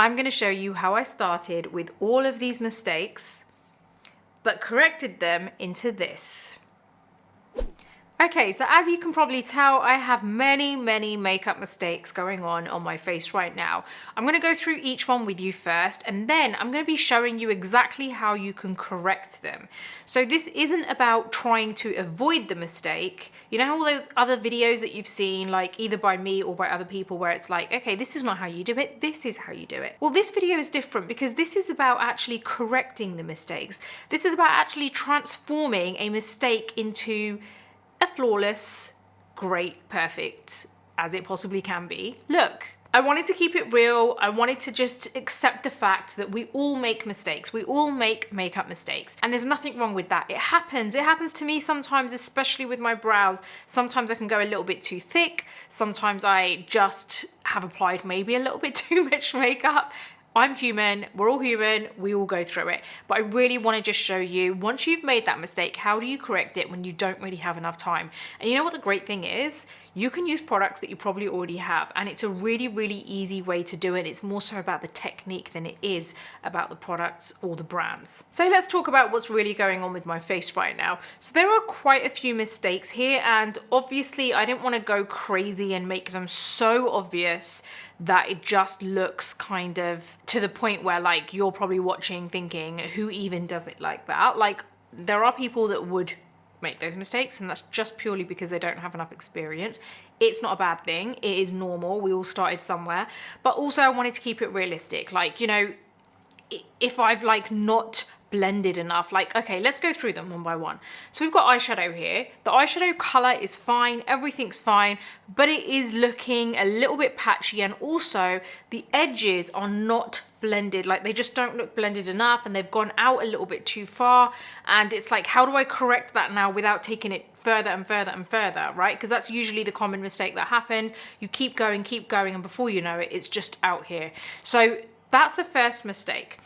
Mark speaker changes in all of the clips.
Speaker 1: I'm going to show you how I started with all of these mistakes, but corrected them into this. Okay, so as you can probably tell, I have many makeup mistakes going on my face right now. I'm going to go through each one with you first, and then I'm going to be showing you exactly how you can correct them. So this isn't about trying to avoid the mistake. You know all those other videos that you've seen, like either by me or by other people, where it's like, okay, this is not how you do it, this is how you do it. Well, this video is different because this is about actually correcting the mistakes. This is about actually transforming a mistake into a flawless, great, perfect, as it possibly can be look. I wanted to keep it real. I wanted to just accept the fact that we all make mistakes. We all make makeup mistakes, and there's nothing wrong with that. It happens. It happens to me sometimes, especially with my brows. Sometimes I can go a little bit too thick. Sometimes I just have applied maybe a little bit too much makeup. I'm human, we're all human, we all go through it. But I really want to just show you, once you've made that mistake, how do you correct it when you don't really have enough time? And you know what the great thing is? You can use products that you probably already have, and it's a really easy way to do it. It's more so about the technique than it is about the products or the brands. So let's talk about what's really going on with my face right now. So there are quite a few mistakes here, and obviously I didn't want to go crazy and make them so obvious that it just looks kind of to the point where like you're probably watching thinking, who even does it like that? Like, there are people that would make those mistakes, and that's just purely because they don't have enough experience. It's not a bad thing, it is normal, we all started somewhere. But also I wanted to keep it realistic. Like, you know, if I've like not blended enough, like, okay, let's go through them one by one. So we've got eyeshadow here. The eyeshadow color is fine, everything's fine, but it is looking a little bit patchy, and also the edges are not blended. Like, they just don't look blended enough, and they've gone out a little bit too far. And it's like, how do I correct that now without taking it further and further and further, right? Because that's usually the common mistake that happens. You keep going, and before you know it, it's just out here. So that's the first mistake.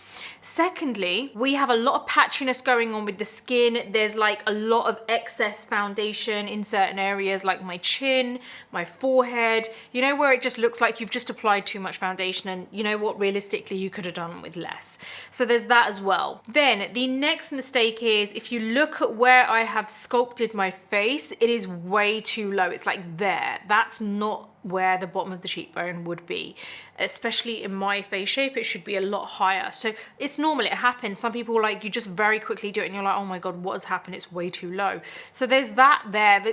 Speaker 1: Secondly, we have a lot of patchiness going on with the skin. There's like a lot of excess foundation in certain areas, like my chin, my forehead, you know, where it just looks like you've just applied too much foundation, and you know what, realistically you could have done with less. So there's that as well. Then the next mistake is, if you look at where I have sculpted my face, it is way too low. It's like there. That's not where the bottom of the cheekbone would be. Especially in my face shape, it should be a lot higher. So it's normal, it happens. Some people, like, you just very quickly do it and you're like, oh my God, what has happened? It's way too low. So there's that there,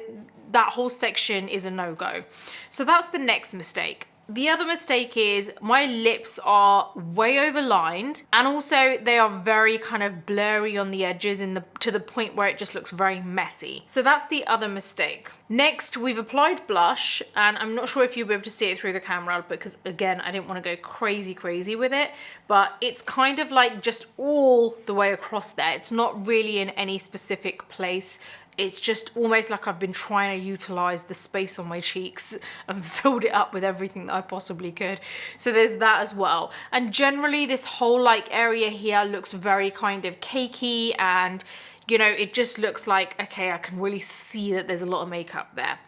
Speaker 1: that whole section is a no-go. So that's the next mistake. The other mistake is my lips are way overlined, and also they are very kind of blurry on the edges to the point where it just looks very messy. So that's the other mistake. Next, we've applied blush, and I'm not sure if you'll be able to see it through the camera because, again, I didn't want to go crazy with it, but it's kind of like just all the way across there. It's not really in any specific place. It's just almost like I've been trying to utilize the space on my cheeks and filled it up with everything that I possibly could. So there's that as well. And generally this whole like area here looks very kind of cakey, and you know, it just looks like, okay, I can really see that there's a lot of makeup there.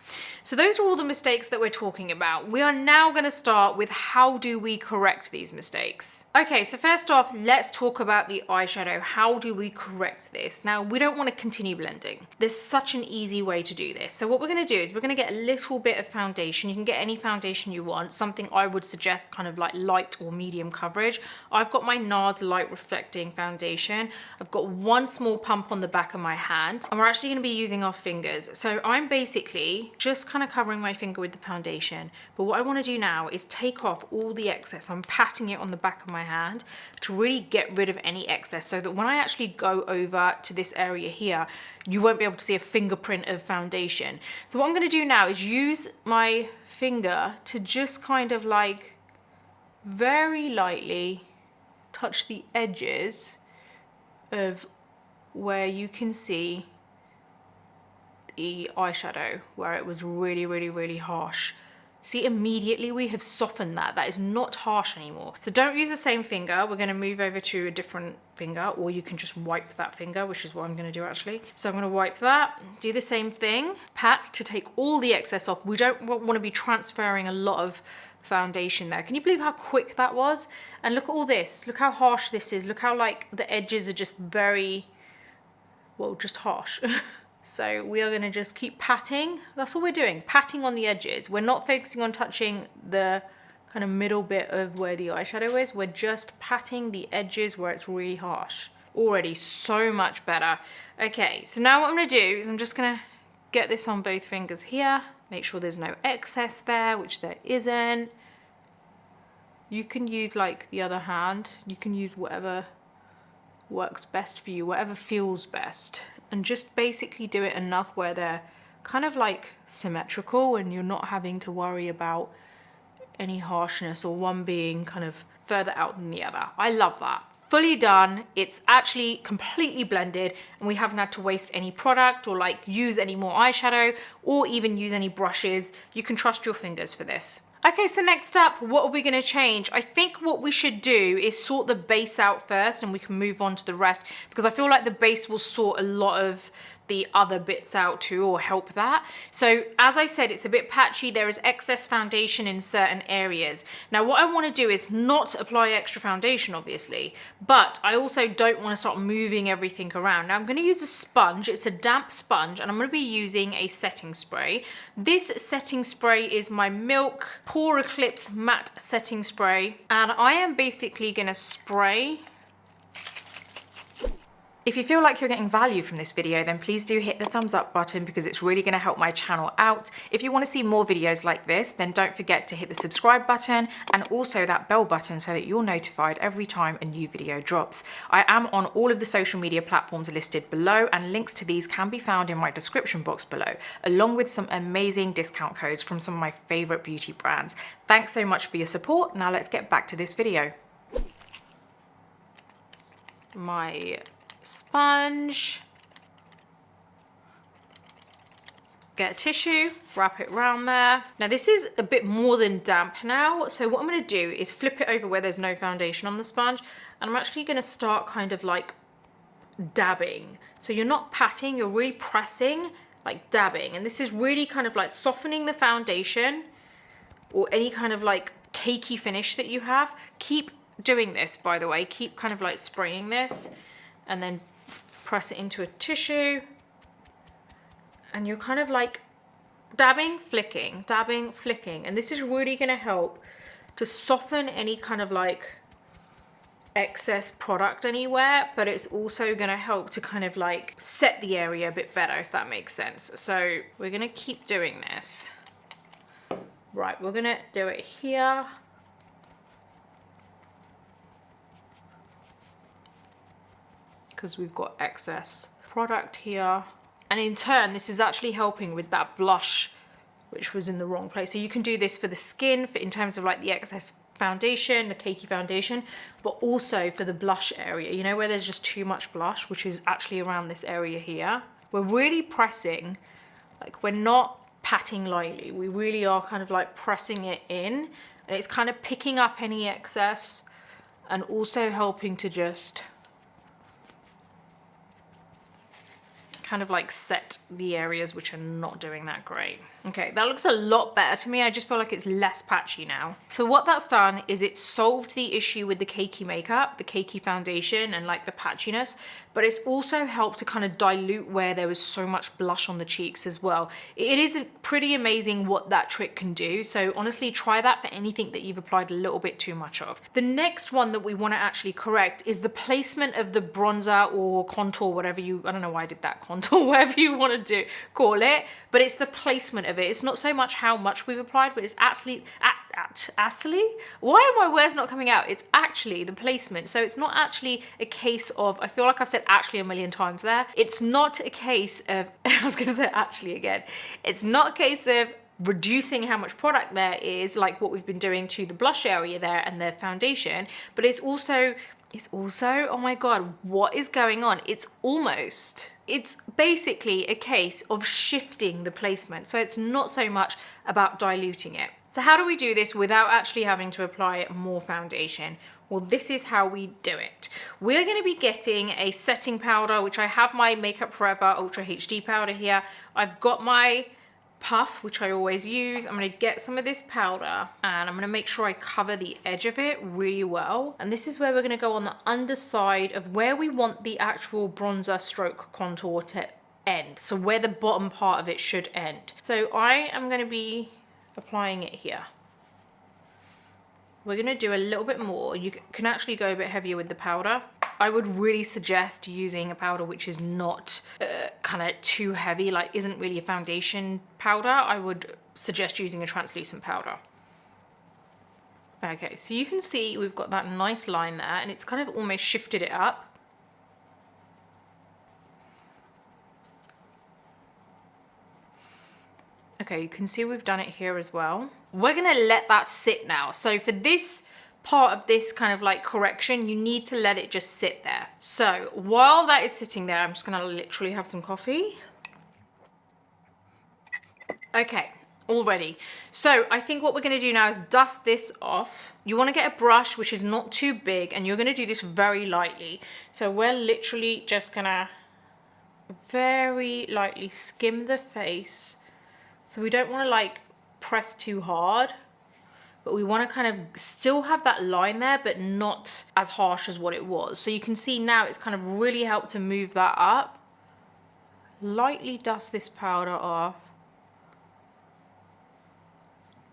Speaker 1: So those are all the mistakes that we're talking about. We are now going to start with how do we correct these mistakes. Okay, so first off, let's talk about the eyeshadow. How do we correct this? Now, we don't want to continue blending. There's such an easy way to do this. So what we're going to do is we're going to get a little bit of foundation. You can get any foundation you want. Something I would suggest kind of like light or medium coverage. I've got my NARS light reflecting foundation. I've got one small pump on the back of my hand, and we're actually going to be using our fingers. So I'm basically just kind of covering my finger with the foundation, but what I want to do now is take off all the excess. I'm patting it on the back of my hand to really get rid of any excess, so that when I actually go over to this area here, you won't be able to see a fingerprint of foundation. So what I'm going to do now is use my finger to just kind of like very lightly touch the edges of where you can see the eyeshadow where it was really harsh. See, immediately we have softened that. That is not harsh anymore. So don't use the same finger. We're going to move over to a different finger, or you can just wipe that finger, which is what I'm going to do actually. So I'm going to wipe that, do the same thing, pat to take all the excess off. We don't want to be transferring a lot of foundation there. Can you believe how quick that was? And look at all this. Look how harsh this is. Look how like the edges are just very, well, just harsh. So we are going to just keep patting. That's all we're doing, patting on the edges. We're not focusing on touching the kind of middle bit of where the eyeshadow is. We're just patting the edges where it's really harsh. Already so much better. Okay, so now what I'm going to do is I'm just going to get this on both fingers here. Make sure there's no excess there, which there isn't. You can use like the other hand. You can use whatever works best for you, whatever feels best. And just basically do it enough where they're kind of like symmetrical and you're not having to worry about any harshness or one being kind of further out than the other. I love that. Fully done. It's actually completely blended and we haven't had to waste any product or like use any more eyeshadow or even use any brushes. You can trust your fingers for this. Okay, so next up, what are we going to change? I think what we should do is sort the base out first and we can move on to the rest because I feel like the base will sort a lot of the other bits out too, or help that. So as I said, it's a bit patchy. There is excess foundation in certain areas. Now what I want to do is not apply extra foundation, obviously, but I also don't want to start moving everything around. Now I'm going to use a sponge. It's a damp sponge and I'm going to be using a setting spray. This setting spray is my Milk Pore Eclipse Matte Setting Spray, and I am basically going to spray. If you feel like you're getting value from this video, then please do hit the thumbs up button because it's really going to help my channel out. If you want to see more videos like this, then don't forget to hit the subscribe button and also that bell button so that you're notified every time a new video drops. I am on all of the social media platforms listed below and links to these can be found in my description box below, along with some amazing discount codes from some of my favorite beauty brands. Thanks so much for your support. Now let's get back to this video. My sponge, get a tissue, wrap it around there. Now this is a bit more than damp now, so what I'm going to do is flip it over where there's no foundation on the sponge, and I'm actually going to start kind of like dabbing. So you're not patting, you're really pressing, like dabbing, and this is really kind of like softening the foundation or any kind of like cakey finish that you have. Keep doing this, by the way, keep kind of like spraying this and then press it into a tissue, and you're kind of like dabbing, flicking, and this is really going to help to soften any kind of like excess product anywhere, but it's also going to help to kind of like set the area a bit better, if that makes sense. So we're going to keep doing this. Right, we're going to do it here. Because we've got excess product here. And in turn, this is actually helping with that blush, which was in the wrong place. So you can do this for the skin, in terms of like the excess foundation, the cakey foundation, but also for the blush area, you know, where there's just too much blush, which is actually around this area here. We're really pressing, like we're not patting lightly. We really are kind of like pressing it in, and it's kind of picking up any excess and also helping to just kind of like set the areas which are not doing that great. Okay, that looks a lot better to me. I just feel like it's less patchy now. So what that's done is it solved the issue with the cakey makeup, the cakey foundation and like the patchiness, but it's also helped to kind of dilute where there was so much blush on the cheeks as well. It is pretty amazing what that trick can do. So honestly, try that for anything that you've applied a little bit too much of. The next one that we want to actually correct is the placement of the bronzer or contour, whatever you, I don't know why I did that, contour, whatever you want to do, call it, but it's the placement of it. It's not so much how much we've applied, but it's actually, why are my words not coming out? It's actually the placement. So it's not actually a case of, I feel like I've said actually a million times there. It's not a case of, I was gonna say actually again. It's not a case of reducing how much product there is, like what we've been doing to the blush area there and the foundation, but it's also, oh my God, what is going on? It's basically a case of shifting the placement. So it's not so much about diluting it. So how do we do this without actually having to apply more foundation? Well, this is how we do it. We're gonna be getting a setting powder, which I have my Makeup Forever Ultra HD powder here. I've got my puff, which I always use. I'm gonna get some of this powder and I'm gonna make sure I cover the edge of it really well. And this is where we're gonna go on the underside of where we want the actual bronzer stroke contour to end. So where the bottom part of it should end. So I am gonna be applying it here. We're gonna do a little bit more. You can actually go a bit heavier with the powder. I would really suggest using a powder which is not kind of too heavy, like isn't really a foundation powder. I would suggest using a translucent powder. Okay, so you can see we've got that nice line there and it's kind of almost shifted it up. Okay, you can see we've done it here as well. We're gonna let that sit now. So for this part of this kind of like correction, you need to let it just sit there. So while that is sitting there, I'm just gonna literally have some coffee. Okay, all ready. So I think what we're gonna do now is dust this off. You wanna get a brush which is not too big and you're gonna do this very lightly. So we're literally just gonna very lightly skim the face. So we don't wanna like press too hard, but we want to kind of still have that line there, but not as harsh as what it was. So you can see now it's kind of really helped to move that up. Lightly dust this powder off.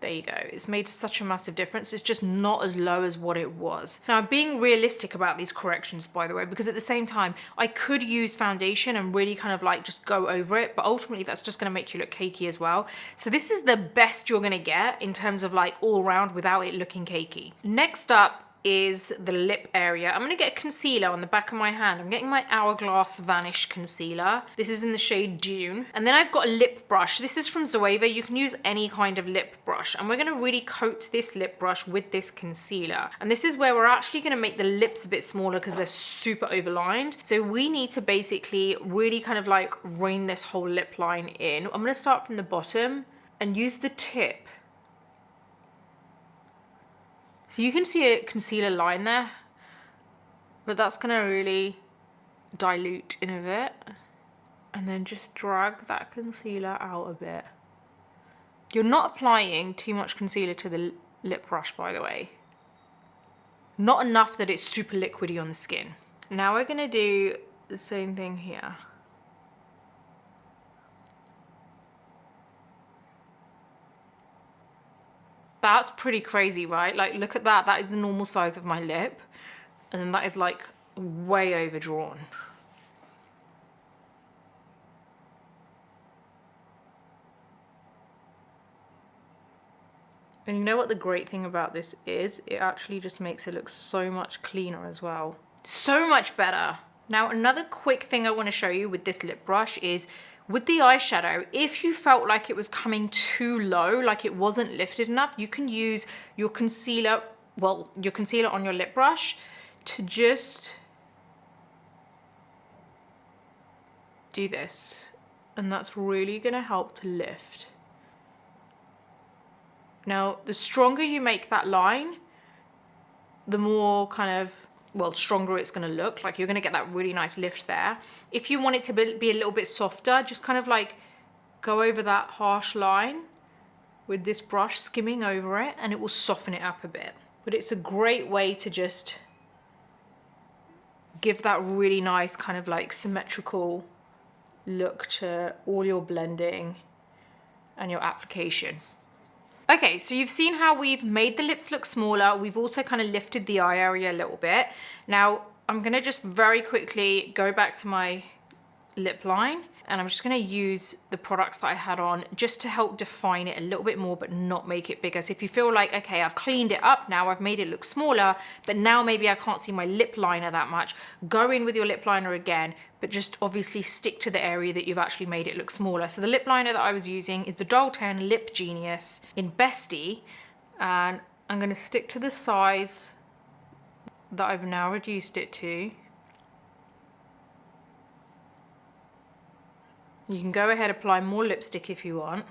Speaker 1: There you go. It's made such a massive difference. It's just not as low as what it was. Now, I'm being realistic about these corrections, by the way, because at the same time, I could use foundation and really kind of like just go over it, but ultimately that's just gonna make you look cakey as well. So this is the best you're gonna get in terms of like all around without it looking cakey. Next up is the lip area. I'm gonna get a concealer on the back of my hand. I'm getting my Hourglass Vanish concealer. This is in the shade Dune. And then I've got a lip brush. This is from Zoeva. You can use any kind of lip brush. And we're gonna really coat this lip brush with this concealer. And this is where we're actually gonna make the lips a bit smaller because they're super overlined. So we need to basically really kind of like rein this whole lip line in. I'm gonna start from the bottom and use the tip. So you can see a concealer line there, but that's gonna really dilute in a bit. And then just drag that concealer out a bit. You're not applying too much concealer to the lip brush, by the way. Not enough that it's super liquidy on the skin. Now we're gonna do the same thing here. That's pretty crazy, right? Like, look at that. That is the normal size of my lip. And then that is like way overdrawn. And you know what the great thing about this is? It actually just makes it look so much cleaner as well. So much better. Now, another quick thing I want to show you with this lip brush is with the eyeshadow, if you felt like it was coming too low, like it wasn't lifted enough, you can use your concealer, well, your concealer on your lip brush to just do this. And that's really gonna help to lift. Now, the stronger you make that line, the more kind of, well, stronger it's gonna look. Like you're gonna get that really nice lift there. If you want it to be a little bit softer, just kind of like go over that harsh line with this brush, skimming over it, and it will soften it up a bit. But it's a great way to just give that really nice kind of like symmetrical look to all your blending and your application. Okay, so you've seen how we've made the lips look smaller. We've also kind of lifted the eye area a little bit. Now, I'm gonna just very quickly go back to my lip line and I'm just gonna use the products that I had on just to help define it a little bit more, but not make it bigger. So if you feel like, okay, I've cleaned it up now, I've made it look smaller, but now maybe I can't see my lip liner that much, go in with your lip liner again, but just obviously stick to the area that you've actually made it look smaller. So the lip liner that I was using is the Doll10 Lip Genius in Bestie, and I'm gonna stick to the size that I've now reduced it to. You can go ahead, apply more lipstick if you want.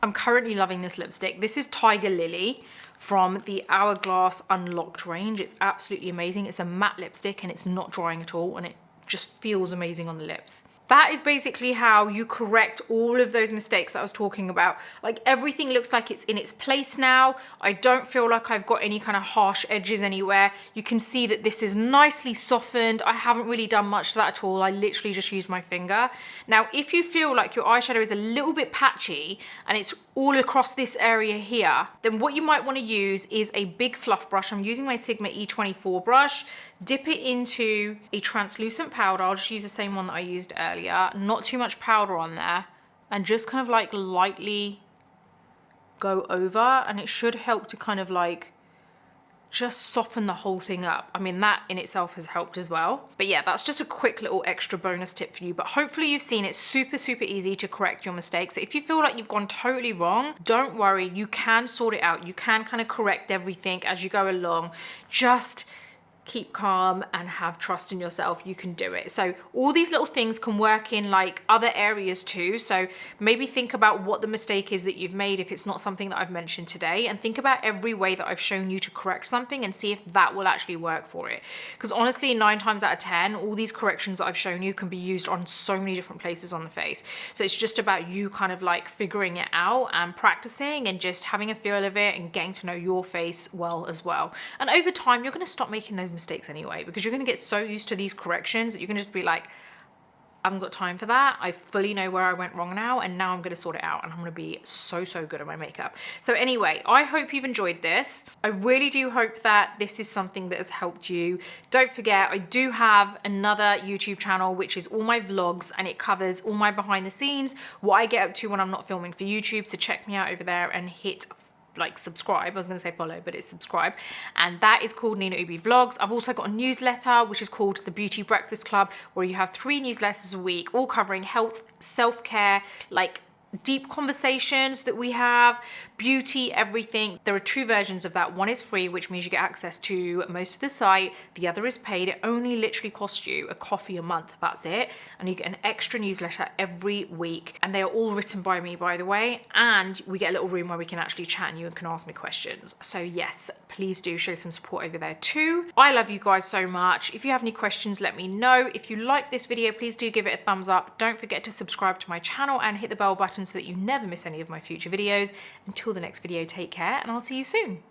Speaker 1: I'm currently loving this lipstick. This is Tiger Lily from the Hourglass Unlocked range. It's absolutely amazing. It's a matte lipstick and it's not drying at all, and it just feels amazing on the lips. That is basically how you correct all of those mistakes that I was talking about. Like, everything looks like it's in its place now. I don't feel like I've got any kind of harsh edges anywhere. You can see that this is nicely softened. I haven't really done much to that at all. I literally just used my finger. Now, if you feel like your eyeshadow is a little bit patchy and it's all across this area here, then what you might want to use is a big fluff brush. I'm using my Sigma E24 brush. Dip it into a translucent powder. I'll just use the same one that I used earlier. Not too much powder on there. And just kind of like lightly go over. And it should help to kind of like just soften the whole thing up. I mean, that in itself has helped as well. But yeah, that's just a quick little extra bonus tip for you. But hopefully you've seen it's super, super easy to correct your mistakes. If you feel like you've gone totally wrong, don't worry. You can sort it out. You can kind of correct everything as you go along. Just keep calm and have trust in yourself. You can do it. So all these little things can work in like other areas too. So maybe think about what the mistake is that you've made if it's not something that I've mentioned today, and think about every way that I've shown you to correct something and see if that will actually work for it. Because honestly, 9 times out of 10, all these corrections that I've shown you can be used on so many different places on the face. So it's just about you kind of like figuring it out and practicing and just having a feel of it and getting to know your face well as well. And over time, you're going to stop making those mistakes anyway, because you're going to get so used to these corrections that you can just be like, I haven't got time for that. I fully know where I went wrong now, and now I'm going to sort it out, and I'm going to be so, so good at my makeup. So anyway, I hope you've enjoyed this. I really do hope that this is something that has helped you. Don't forget, I do have another YouTube channel, which is all my vlogs, and it covers all my behind the scenes, what I get up to when I'm not filming for YouTube. So check me out over there and hit like subscribe. I was going to say follow, but it's subscribe. And that is called Nina Ubhi Vlogs. I've also got a newsletter, which is called the Beauty Breakfast Club, where you have 3 newsletters a week, all covering health, self-care, like deep conversations that we have, beauty, everything. There are 2 versions of that. One is free, which means you get access to most of the site. The other is paid. It only literally costs you a coffee a month. That's it. And you get an extra newsletter every week. And they are all written by me, by the way. And we get a little room where we can actually chat and you can ask me questions. So yes, please do show some support over there too. I love you guys so much. If you have any questions, let me know. If you like this video, please do give it a thumbs up. Don't forget to subscribe to my channel and hit the bell button so that you never miss any of my future videos. Until the next video, take care, and I'll see you soon.